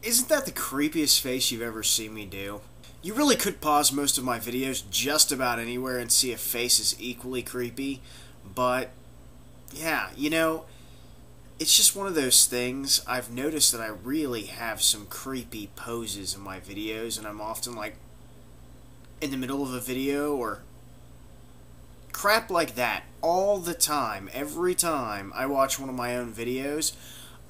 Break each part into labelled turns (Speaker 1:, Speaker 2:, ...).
Speaker 1: Isn't that the creepiest face you've ever seen me do? You really could pause most of my videos just about anywhere and see a face is equally creepy, but yeah, you know, it's just one of those things. I've noticed that I really have some creepy poses in my videos, and I'm often like in the middle of a video or crap like that all the time. Every time I watch one of my own videos,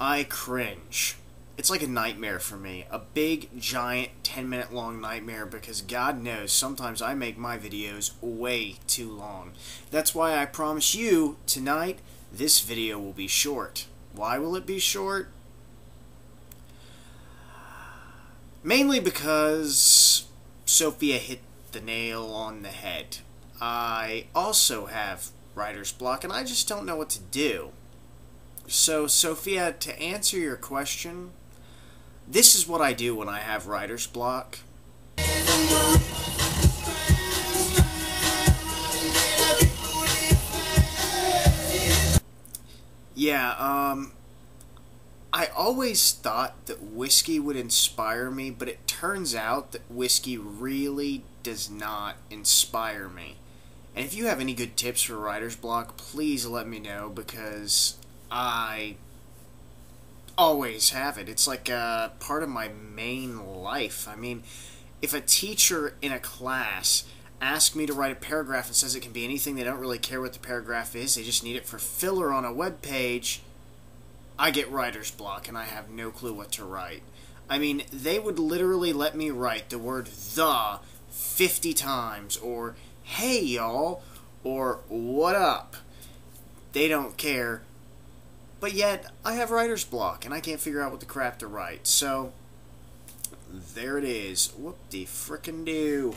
Speaker 1: I cringe. It's like a nightmare for me. A big, giant, 10-minute long nightmare because God knows sometimes I make my videos way too long. That's why I promise you, tonight, this video will be short. Why will it be short? Mainly because Sophia hit the nail on the head. I also have writer's block and I just don't know what to do. So, Sophia, to answer your question, this is what I do when I have writer's block. Yeah, I always thought that whiskey would inspire me, but it turns out that whiskey really does not inspire me. And if you have any good tips for writer's block, please let me know, because I always have it. It's like a part of my main life. I mean, if a teacher in a class asks me to write a paragraph and says it can be anything, they don't really care what the paragraph is, they just need it for filler on a web page, I get writer's block and I have no clue what to write. I mean, they would literally let me write the word the 50 times, or hey y'all, or what up. They don't care. But yet, I have writer's block, and I can't figure out what the crap to write. So, there it is. Whoop-de-frickin-do.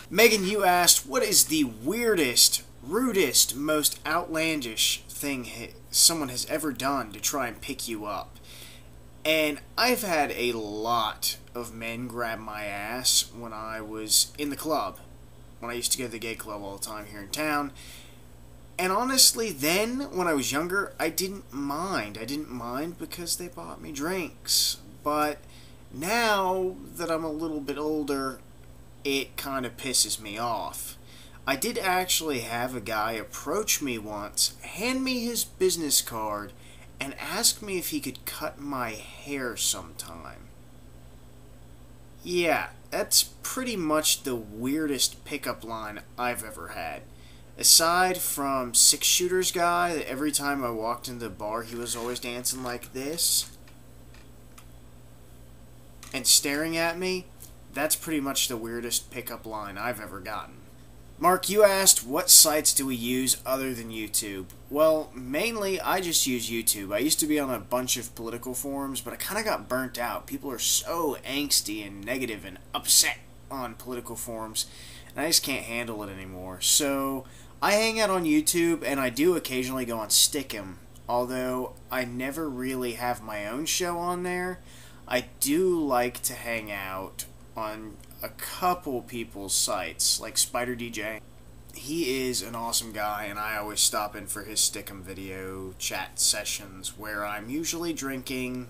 Speaker 1: Megan, you asked, what is the weirdest, rudest, most outlandish thing someone has ever done to try and pick you up? And I've had a lot of men grab my ass when I was in the club. When I used to go to the gay club all the time here in town. And honestly, then, when I was younger, I didn't mind. I didn't mind because they bought me drinks. But now that I'm a little bit older, it kind of pisses me off. I did actually have a guy approach me once, hand me his business card, and ask me if he could cut my hair sometime. Yeah, that's pretty much the weirdest pickup line I've ever had. Aside from Six Shooter's guy, that every time I walked into the bar, he was always dancing like this and staring at me, that's pretty much the weirdest pickup line I've ever gotten. Mark, you asked, what sites do we use other than YouTube? Well, mainly, I just use YouTube. I used to be on a bunch of political forums, but I kind of got burnt out. People are so angsty and negative and upset on political forums, and I just can't handle it anymore. So I hang out on YouTube, and I do occasionally go on Stick'em, although I never really have my own show on there. I do like to hang out on a couple people's sites, like Spider DJ. He is an awesome guy, and I always stop in for his Stick'em video chat sessions, where I'm usually drinking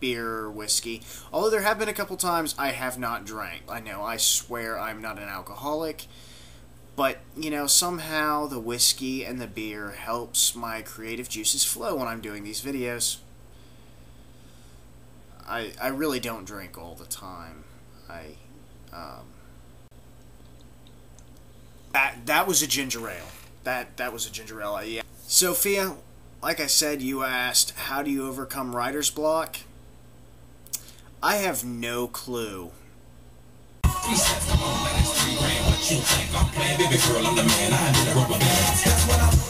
Speaker 1: beer or whiskey, although there have been a couple times I have not drank. I know, I swear I'm not an alcoholic, but, you know, somehow the whiskey and the beer helps my creative juices flow when I'm doing these videos. I really don't drink all the time. That was a ginger ale. That was a ginger ale, yeah. Sophia, like I said, you asked, how do you overcome writer's block? I have no clue. That's what I'm